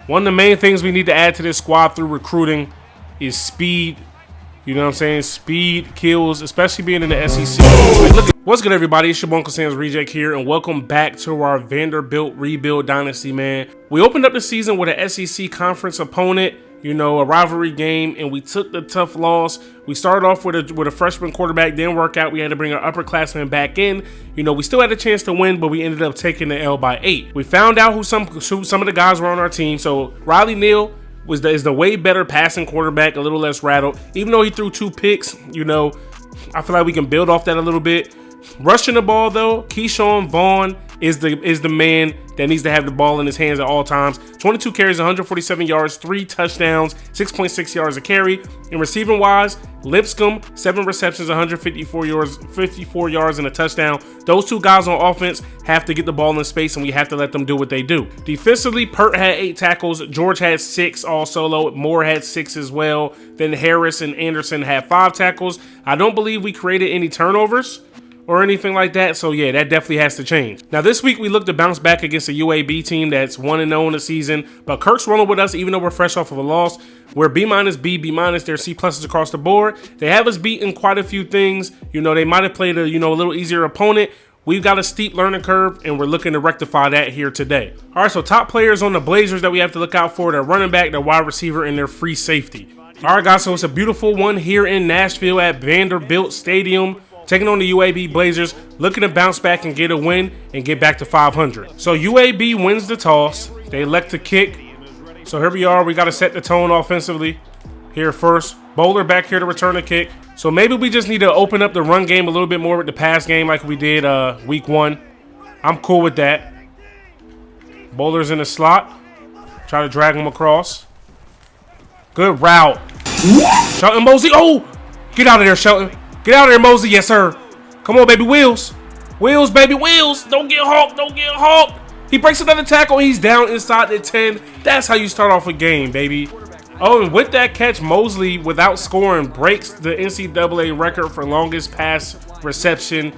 One of the main things we need to add to this squad through recruiting is speed. You know what I'm saying? Speed kills, especially being in the SEC. What's good, everybody? It's your UncleSamsReject here, and welcome back to our Vanderbilt Rebuild Dynasty, man. We opened up the season with an SEC conference opponent, you know, a rivalry game, and we took the tough loss. We started off with a freshman quarterback, didn't work out. We had to bring our upperclassmen back in. You know, we still had a chance to win, but we ended up taking the L by 8. We found out who some of the guys were on our team. So Riley Neal is the way better passing quarterback, a little less rattled. Even though he threw 2 picks, you know, I feel like we can build off that a little bit. Rushing the ball, though, Keyshawn Vaughn is the man that needs to have the ball in his hands at all times. 22 carries, 147 yards, 3 touchdowns, 6.6 yards a carry. And receiving wise, Lipscomb, 7 receptions, 154 yards and a touchdown. Those 2 guys on offense have to get the ball in space, and we have to let them do what they do. Defensively, Pert had 8 tackles. George had 6 all solo. Moore had 6 as well. Then Harris and Anderson had 5 tackles. I don't believe we created any turnovers or anything like that, so yeah, that definitely has to change. Now this week we look to bounce back against a UAB team that's 1-0 in the season, but Kirk's rolling with us even though we're fresh off of a loss. We're B-, B-, B-, they're C+ across the board. They have us beat in quite a few things. You know, they might have played a little easier opponent. We've got a steep learning curve, and we're looking to rectify that here today. All right, so top players on the Blazers that we have to look out for: their running back, their wide receiver, and their free safety. All right, guys, so it's a beautiful one here in Nashville at Vanderbilt Stadium, taking on the UAB Blazers, looking to bounce back and get a win and get back to 500. So UAB wins the toss. They elect to kick. So here we are. We got to set the tone offensively here first. Bowler back here to return the kick. So maybe we just need to open up the run game a little bit more with the pass game like we did week 1. I'm cool with that. Bowler's in the slot. Try to drag him across. Good route. Shelton Mosey. Oh, get out of there, Shelton. Get out of there, Mosey. Yes, sir. Come on, baby. Wheels. Wheels, baby. Wheels. Don't get hawked. Don't get hawked. He breaks another tackle. He's down inside the 10. That's how you start off a game, baby. Oh, and with that catch, Mosley, without scoring, breaks the NCAA record for longest pass reception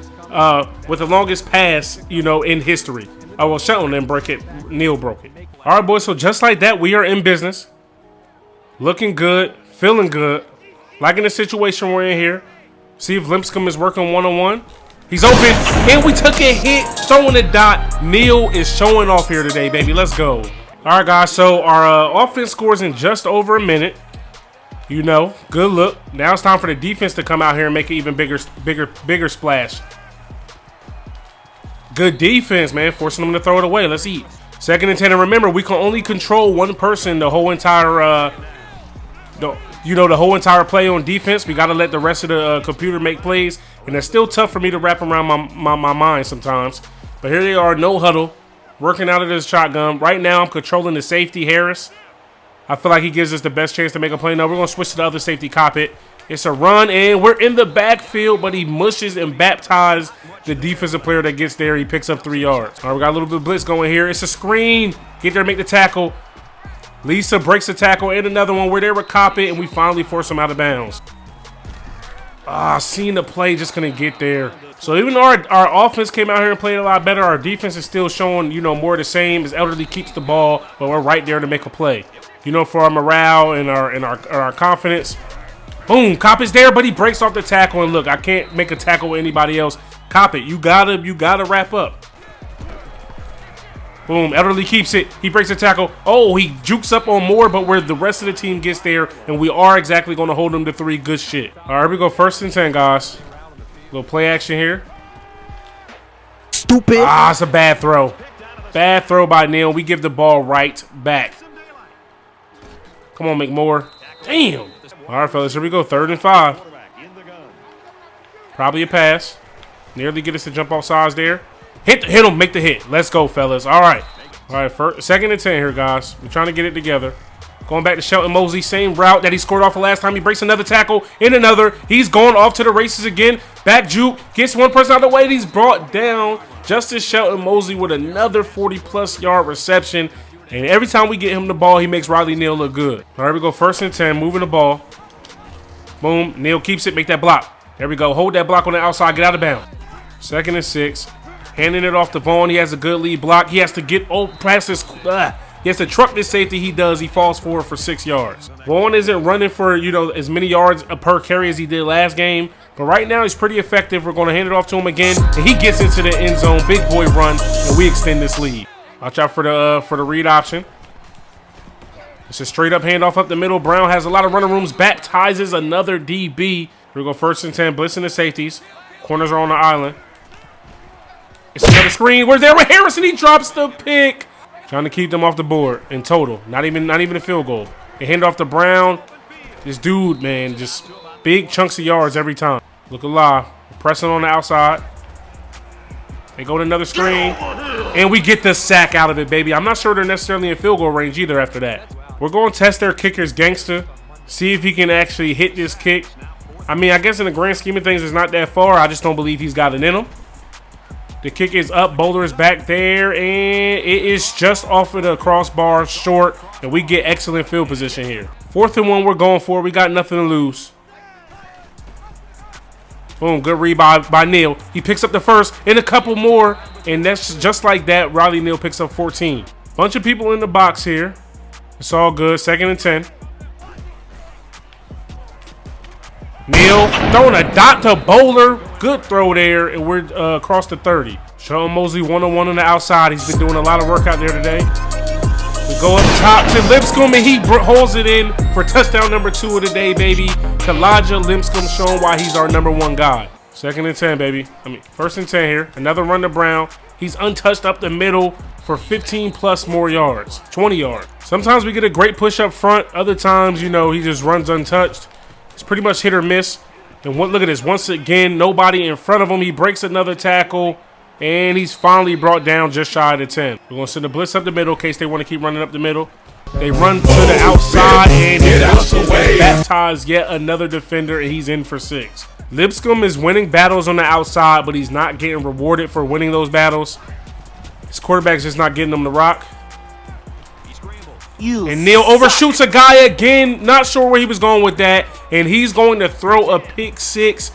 with the longest pass, you know, in history. Oh, well, Shelton didn't break it. Neal broke it. All right, boys. So just like that, we are in business. Looking good. Feeling good. Liking the situation we're in here. See if Lipscomb is working one-on-one. He's open, and we took a hit, showing the dot. Neal is showing off here today, baby. Let's go. All right, guys, so our offense scores in just over a minute. You know, good look. Now it's time for the defense to come out here and make an even bigger splash. Good defense, man, forcing them to throw it away. Let's eat. 2nd and 10, and remember, we can only control one person the whole entire the whole entire play on defense. We got to let the rest of the computer make plays, and it's still tough for me to wrap around my mind sometimes. But here they are, no huddle, working out of this shotgun. Right now, I'm controlling the safety, Harris. I feel like he gives us the best chance to make a play. Now we're going to switch to the other safety, cop it. It's a run, and we're in the backfield, but he mushes and baptizes the defensive player that gets there. He picks up 3 yards. All right, we got a little bit of blitz going here. It's a screen. Get there, make the tackle. Lisa breaks the tackle, and another one where they were cop it, and we finally force him out of bounds. Seeing the play, just couldn't get there. So even though our offense came out here and played a lot better, our defense is still showing, you know, more of the same as Elderly keeps the ball, but we're right there to make a play. You know, for our morale and our confidence. Boom, Cop is there, but he breaks off the tackle, and look, I can't make a tackle with anybody else. Cop it. You gotta wrap up. Boom, Elderly keeps it. He breaks the tackle. Oh, he jukes up on Moore, but where the rest of the team gets there, and we are exactly going to hold them to 3. Good shit. All right, here we go. 1st and 10, guys. Little play action here. Stupid. It's a bad throw. Bad throw by Neal. We give the ball right back. Come on, McMoore. Damn. All right, fellas, here we go. 3rd and 5. Probably a pass. Nearly get us to jump off sides there. Hit him, make the hit. Let's go, fellas. All right. 2nd and 10 here, guys. We're trying to get it together. Going back to Shelton Mosey, same route that he scored off the last time. He breaks another tackle, in another. He's going off to the races again. Back juke, gets one person out of the way. He's brought down. Justice Shelton Mosey with another 40-plus yard reception. And every time we get him the ball, he makes Riley Neal look good. All right, we go 1st and 10, moving the ball. Boom, Neal keeps it, make that block. There we go, hold that block on the outside, get out of bounds. 2nd and 6. Handing it off to Vaughn. He has a good lead block. He has to get past He has to truck this safety. He does. He falls forward for 6 yards. Vaughn isn't running for, you know, as many yards per carry as he did last game. But right now, he's pretty effective. We're going to hand it off to him again. And he gets into the end zone. Big boy run. And we extend this lead. Watch out for the read option. It's a straight up handoff up the middle. Brown has a lot of running rooms. Baptizes another DB. We go 1st and 10. Blitzing the safeties. Corners are on the island. It's another screen. Where's there with Harrison? He drops the pick. Trying to keep them off the board in total. Not even a field goal. They hand off to Brown. This dude, man, just big chunks of yards every time. Look alive. Pressing on the outside. They go to another screen. And we get the sack out of it, baby. I'm not sure they're necessarily in field goal range either after that. We're going to test their kicker's gangster. See if he can actually hit this kick. I mean, I guess in the grand scheme of things, it's not that far. I just don't believe he's got it in him. The kick is up. Boulder is back there. And it is just off of the crossbar, short. And we get excellent field position here. 4th and 1 we're going for. We got nothing to lose. Boom, good read by Neal. He picks up the first and a couple more. And that's just like that. Riley Neal picks up 14. Bunch of people in the box here. It's all good. 2nd and 10. Neal throwing a dot to Bowler. Good throw there, and we're across the 30. Sean Mosley 1-on-1 on the outside. He's been doing a lot of work out there today. We go up top to Lipscomb, and he holds it in for touchdown number 2 of the day, baby. Kalijah Lipscomb showing why he's our #1 guy. 2nd and 10, baby. 1st and 10 here. Another run to Brown. He's untouched up the middle for 15 plus more yards. 20 yards. Sometimes we get a great push up front. Other times, you know, he just runs untouched. It's pretty much hit or miss. And look at this. Once again, nobody in front of him. He breaks another tackle. And he's finally brought down just shy of the 10. We're going to send a blitz up the middle in case they want to keep running up the middle. They run to the outside. And he baptized yet another defender. And he's in for 6. Lipscomb is winning battles on the outside, but he's not getting rewarded for winning those battles. His quarterback's just not getting him the rock. And Neal overshoots a guy again. Not sure where he was going with that. And he's going to throw a pick 6.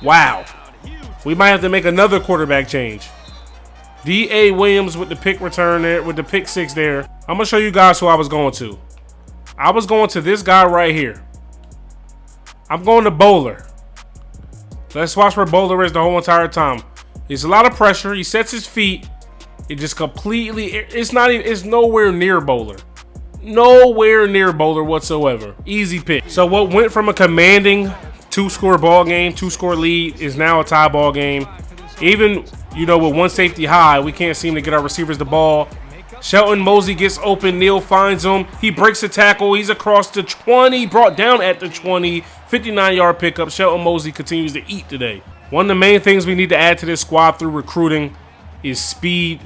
Wow. We might have to make another quarterback change. D.A. Williams with the pick return there, with the pick 6 there. I'm going to show you guys who I was going to. I was going to this guy right here. I'm going to Bowler. Let's watch where Bowler is the whole entire time. There's a lot of pressure. He sets his feet. It just completely, it's nowhere near Bowler. Nowhere near Bowler whatsoever. Easy pick. So what went from a commanding 2-score ball game, 2-score lead, is now a tie ball game. Even, you know, with 1 safety high, we can't seem to get our receivers the ball. Shelton Mosley gets open. Neal finds him. He breaks the tackle. He's across the 20, brought down at the 20. 59-yard pickup. Shelton Mosley continues to eat today. One of the main things we need to add to this squad through recruiting is speed.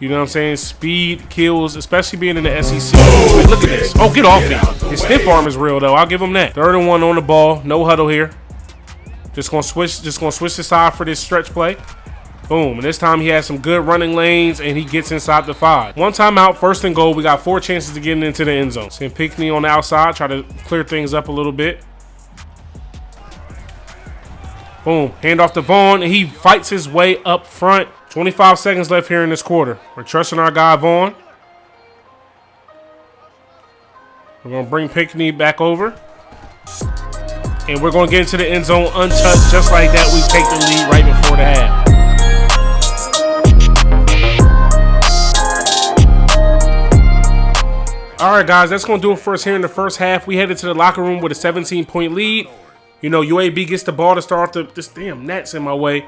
You know what I'm saying? Speed kills, especially being in the SEC. Wait, look at this. Oh, get off me. His stiff arm is real, though. I'll give him that. 3rd and 1 on the ball. No huddle here. Just gonna switch the side for this stretch play. Boom. And this time he has some good running lanes, and he gets inside the 5. 1 timeout, 1st and goal. We got 4 chances to get into the end zone. Send Pinckney on the outside. Try to clear things up a little bit. Boom. Hand off to Vaughn, and he fights his way up front. 25 seconds left here in this quarter. We're trusting our guy, Vaughn. We're going to bring Pinckney back over. And we're going to get into the end zone untouched. Just like that, we take the lead right before the half. All right, guys, that's going to do it for us here in the first half. We headed to the locker room with a 17-point lead. You know, UAB gets the ball to start off this damn net's in my way.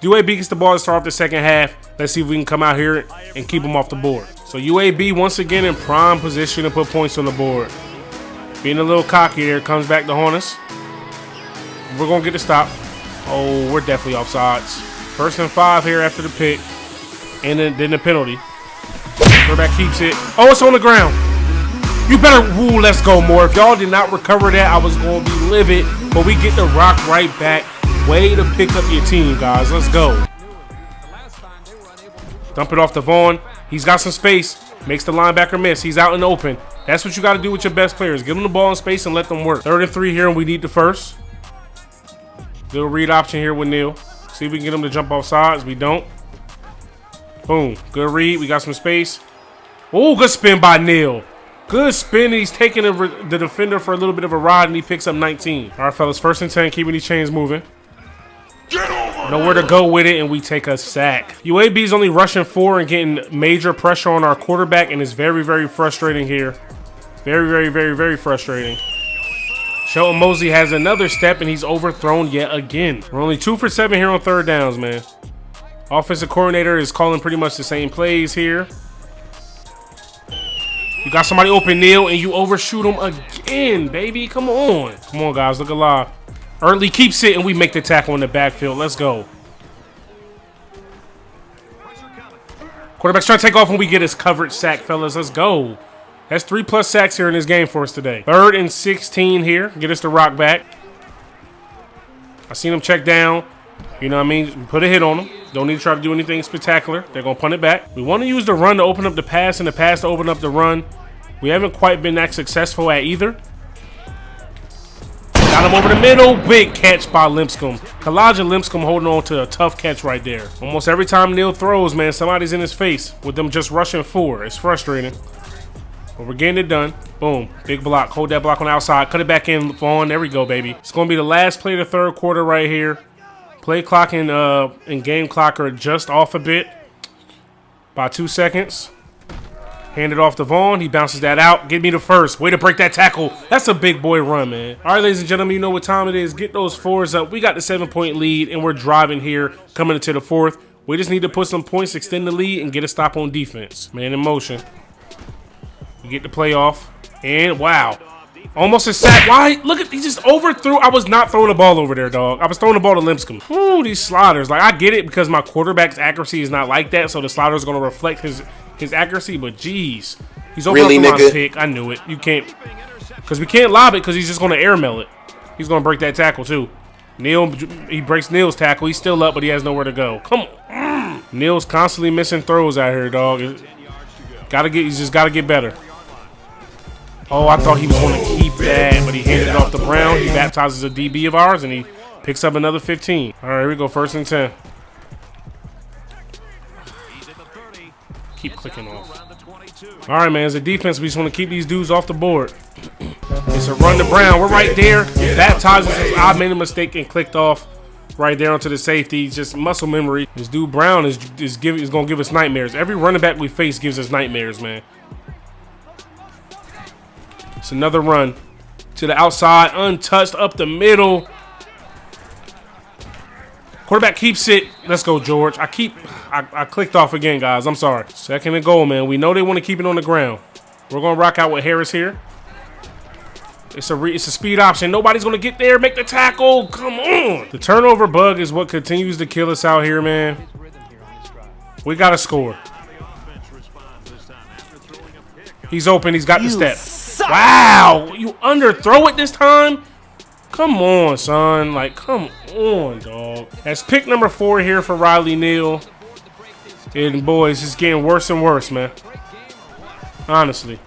UAB gets the ball to start off the second half. Let's see if we can come out here and keep them off the board. So UAB once again in prime position to put points on the board. Being a little cocky there, comes back to haunt us. We're going to get the stop. Oh, we're definitely offsides. 1st and 5 here after the pick. And then the penalty. Quarterback keeps it. Oh, it's on the ground. You better, ooh, let's go more. If y'all did not recover that, I was going to be livid. But we get the rock right back. Way to pick up your team, guys. Let's go. Dump it off to Vaughn. He's got some space. Makes the linebacker miss. He's out in the open. That's what you got to do with your best players. Give them the ball in space and let them work. 3rd and 3 here, and we need the first. Little read option here with Neal. See if we can get him to jump off sides. We don't. Boom. Good read. We got some space. Oh, good spin by Neil. Good spin. He's taking the defender for a little bit of a ride, and he picks up 19. All right, fellas, 1st and 10, keeping these chains moving. Nowhere to go with it, and we take a sack. UAB is only rushing 4 and getting major pressure on our quarterback, and it's very, very frustrating here. Very, very, very, very frustrating. Shelton Mosley has another step, and he's overthrown yet again. We're only 2 for 7 here on 3rd downs, man. Offensive coordinator is calling pretty much the same plays here. You got somebody open, Neil, and you overshoot him again, baby. Come on. Come on, guys. Look alive. Early keeps it, and we make the tackle in the backfield. Let's go. Quarterback's trying to take off when we get his coverage sack, fellas. Let's go. That's 3+ sacks here in this game for us today. 3rd and 16 here. Get us the rock back. I seen him check down. You know what I mean? Put a hit on him. Don't need to try to do anything spectacular. They're going to punt it back. We want to use the run to open up the pass and the pass to open up the run. We haven't quite been that successful at either. Got him over the middle. Big catch by Lipscomb. Kalijah Lipscomb holding on to a tough catch right there. Almost every time Neil throws, man, somebody's in his face with them just rushing 4. It's frustrating. But we're getting it done. Boom. Big block. Hold that block on the outside. Cut it back in, Vaughn. There we go, baby. It's going to be the last play of the 3rd quarter right here. Play clock and game clock are just off a bit by 2 seconds. Hand it off to Vaughn. He bounces that out. Get me the first. Way to break that tackle. That's a big boy run, man. All right, ladies and gentlemen, you know what time it is. Get those 4s up. We got the 7-point lead, and we're driving here coming into the 4th. We just need to put some points, extend the lead, and get a stop on defense. Man in motion. We get the play off. And, wow. Almost a sack. Why? Look at, he just overthrew. I was not throwing the ball over there, dog. I was throwing the ball to Lipscomb. Ooh, these sliders. Like, I get it because my quarterback's accuracy is not like that, so the slider is going to reflect his accuracy, but geez. He's overthrown my pick. I knew it. You can't, because we can't lob it because he's just going to airmail it. He's going to break that tackle, too. Neil, he breaks Neil's tackle. He's still up, but he has nowhere to go. Come on. Neil's constantly missing throws out here, dog. He's just got to get better. Oh, I thought he was going to keep that, but he handed it off to Brown. He baptizes a DB of ours, and he picks up another 15. All right, here we go, 1st and 10. Keep clicking off. All right, man, as a defense, we just want to keep these dudes off the board. It's a run to Brown. We're right there. Baptizes us. I made a mistake and clicked off right there onto the safety. Just muscle memory. This dude Brown is going to give us nightmares. Every running back we face gives us nightmares, man. It's another run to the outside, untouched, up the middle. Quarterback keeps it. Let's go, George. I clicked off again, guys. I'm sorry. 2nd and goal, man. We know they want to keep it on the ground. We're going to rock out with Harris here. It's a speed option. Nobody's going to get there. Make the tackle. Come on. The turnover bug is what continues to kill us out here, man. We got to score. He's open. He's got the step. Wow, you underthrow it this time? Come on, son. Like, come on, dog. That's pick number 4 here for Riley Neal. And, boys, it's getting worse and worse, man. Honestly.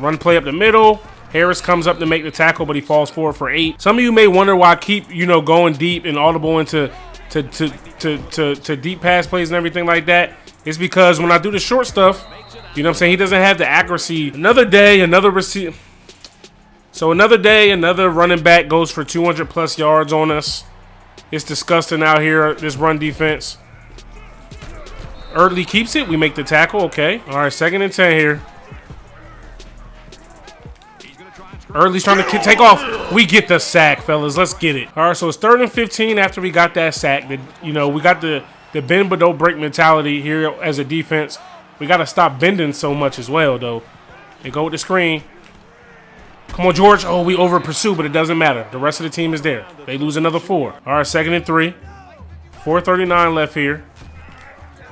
Run play up the middle. Harris comes up to make the tackle, but he falls forward for 8. Some of you may wonder why I keep, going deep and audible into deep pass plays and everything like that. It's because when I do the short stuff, you know what I'm saying? He doesn't have the accuracy. Another day, another receiver. So another day, another running back goes for 200+ yards on us. It's disgusting out here, this run defense. Early keeps it. We make the tackle. Okay. All right, 2nd and 10 here. Early's trying to take off. We get the sack, fellas. Let's get it. All right, so it's 3rd and 15 after we got that sack. We got the bend but don't break mentality here as a defense. We got to stop bending so much as well, though. They go with the screen. Come on, George. Oh, we over pursue, but it doesn't matter. The rest of the team is there. They lose another 4. All right, 2nd and 3. 4:39 left here.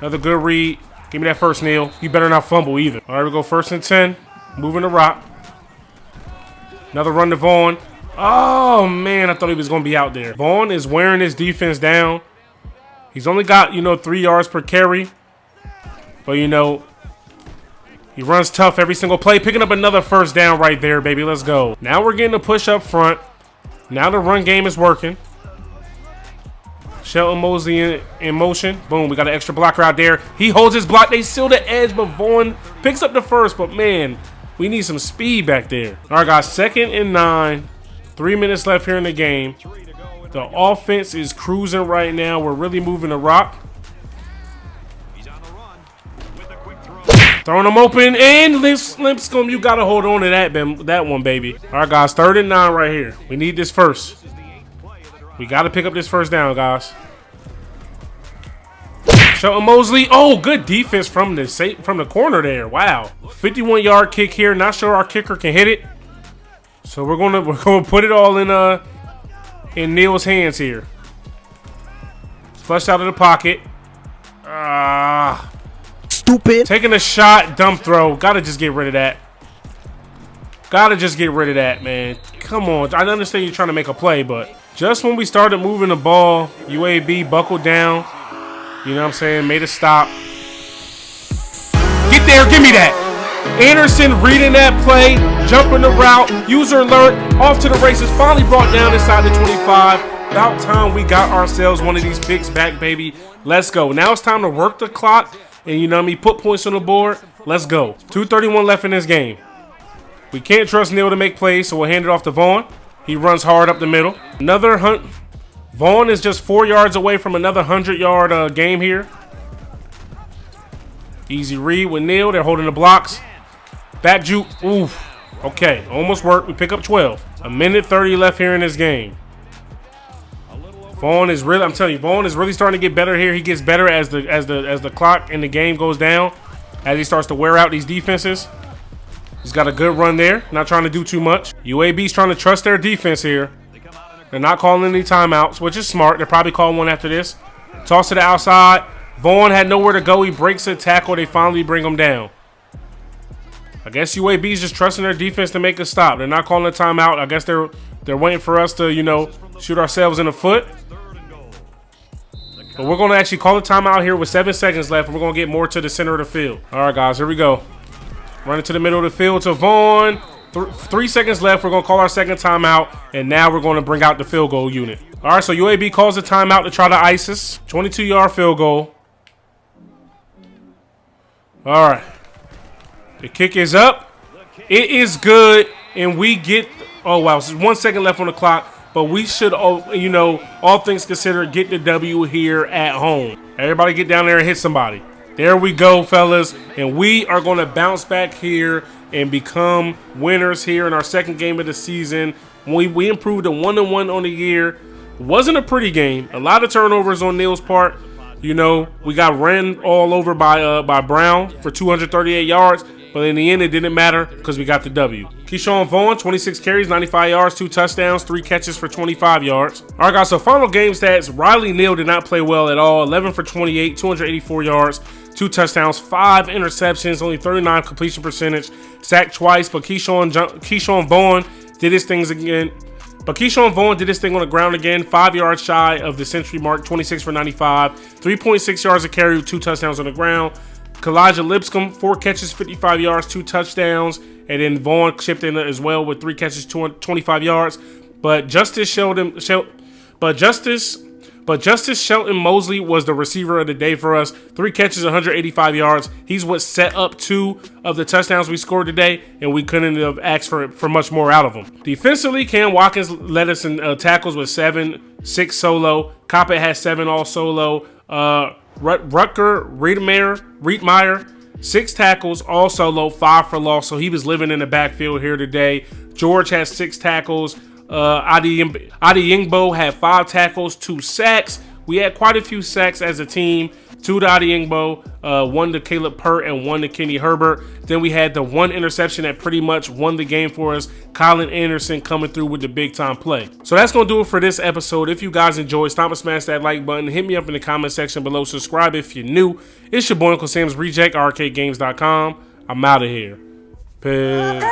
Another good read. Give me that first, Neil. You better not fumble either. All right, we go 1st and 10. Moving the rock. Another run to Vaughn. Oh, man, I thought he was going to be out there. Vaughn is wearing his defense down. He's only got, 3 yards per carry. But, he runs tough every single play. Picking up another 1st down right there, baby. Let's go. Now we're getting a push up front. Now the run game is working. Shelton Mosley in motion. Boom, we got an extra blocker out there. He holds his block. They seal the edge, but Vaughn picks up the first. But, man, we need some speed back there. All right, guys, 2nd and 9. 3 minutes left here in the game. The offense is cruising right now. We're really moving the rock. Throwing them open, and Lipscomb, you got to hold on to that one, baby. All right, guys, 3rd and 9 right here. We need this first. We got to pick up this first down, guys. Shelton Mosley. Oh, good defense from the corner there. Wow. 51-yard kick here. Not sure our kicker can hit it. So we're gonna put it all in Neil's hands here. Flushed out of the pocket. Stupid. Taking a shot, dump throw. Gotta just get rid of that. Gotta just get rid of that, man. Come on. I understand you're trying to make a play, but just when we started moving the ball, UAB buckled down. You know what I'm saying? Made a stop. Get there. Give me that. Anderson reading that play, jumping the route, user alert, off to the races, finally brought down inside the 25. About time we got ourselves one of these picks back, baby. Let's go. Now it's time to work the clock and, you know what I mean, put points on the board. Let's go. 2:31 left in this game. We can't trust Neil to make plays, so we'll hand it off to Vaughn. He runs hard up the middle. Another hunt. Vaughn is just 4 yards away from another 100-yard game here. Easy read with Neil. They're holding the blocks. Back juke. Oof. Okay, almost worked. We pick up 12. 1:30 left here in this game. Vaughn is really, I'm telling you, Vaughn is really starting to get better here. He gets better as the clock in the game goes down, as he starts to wear out these defenses. He's got a good run there. Not trying to do too much. UAB's trying to trust their defense here. They're not calling any timeouts, which is smart. They'll probably call one after this. Toss to the outside. Vaughn had nowhere to go. He breaks a tackle. They finally bring him down. I guess UAB's just trusting their defense to make a stop. They're not calling a timeout. I guess they're waiting for us to, you know, shoot ourselves in the foot. But we're going to actually call a timeout here with 7 seconds left. And we're going to get more to the center of the field. All right, guys, here we go. Running to the middle of the field to Vaughn. 3 seconds left. We're going to call our second timeout. And now we're going to bring out the field goal unit. All right, so UAB calls a timeout to try to ice us. 22-yard field goal. All right. The kick is up. It is good. And we get, oh, wow, so 1 second left on the clock. But we should, you know, all things considered, get the W here at home. Everybody get down there and hit somebody. There we go, fellas. And we are going to bounce back here and become winners here in our second game of the season. We improved to 1-1 on the year. Wasn't a pretty game. A lot of turnovers on Neil's part. You know, we got ran all over by Brown for 238 yards. But in the end, it didn't matter because we got the W. Keyshawn Vaughn, 26 carries, 95 yards, 2 touchdowns, 3 catches for 25 yards. All right, guys, so final game stats. Riley Neal did not play well at all. 11 for 28, 284 yards, 2 touchdowns, 5 interceptions, only 39 completion percentage. Sacked twice, but Keyshawn Vaughn did his things again. But Keyshawn Vaughn did his thing on the ground again, 5 yards shy of the century mark, 26 for 95, 3.6 yards a carry with 2 touchdowns on the ground. Kalijah Lipscomb, 4 catches, 55 yards, 2 touchdowns. And then Vaughn chipped in as well with 3 catches, 25 yards. But Justice Shelton Mosley was the receiver of the day for us. 3 catches, 185 yards. He's what set up 2 of the touchdowns we scored today, and we couldn't have asked for much more out of him. Defensively, Cam Watkins led us in tackles with 7, 6 solo. Coppett had 7 all solo. Rutger Rietmeyer, 6 tackles, all solo, 5 for loss. So he was living in the backfield here today. George has 6 tackles. Adi Yingbo had 5 tackles, 2 sacks. We had quite a few sacks as a team. 2 to Adi Yingbo, 1 to Caleb Pert, and 1 to Kenny Herbert. Then we had the 1 interception that pretty much won the game for us. Colin Anderson coming through with the big-time play. So that's going to do it for this episode. If you guys enjoyed, stop and smash that like button. Hit me up in the comment section below. Subscribe if you're new. It's your boy, Uncle Sam's Reject, arcadegames.com. I'm out of here. Peace.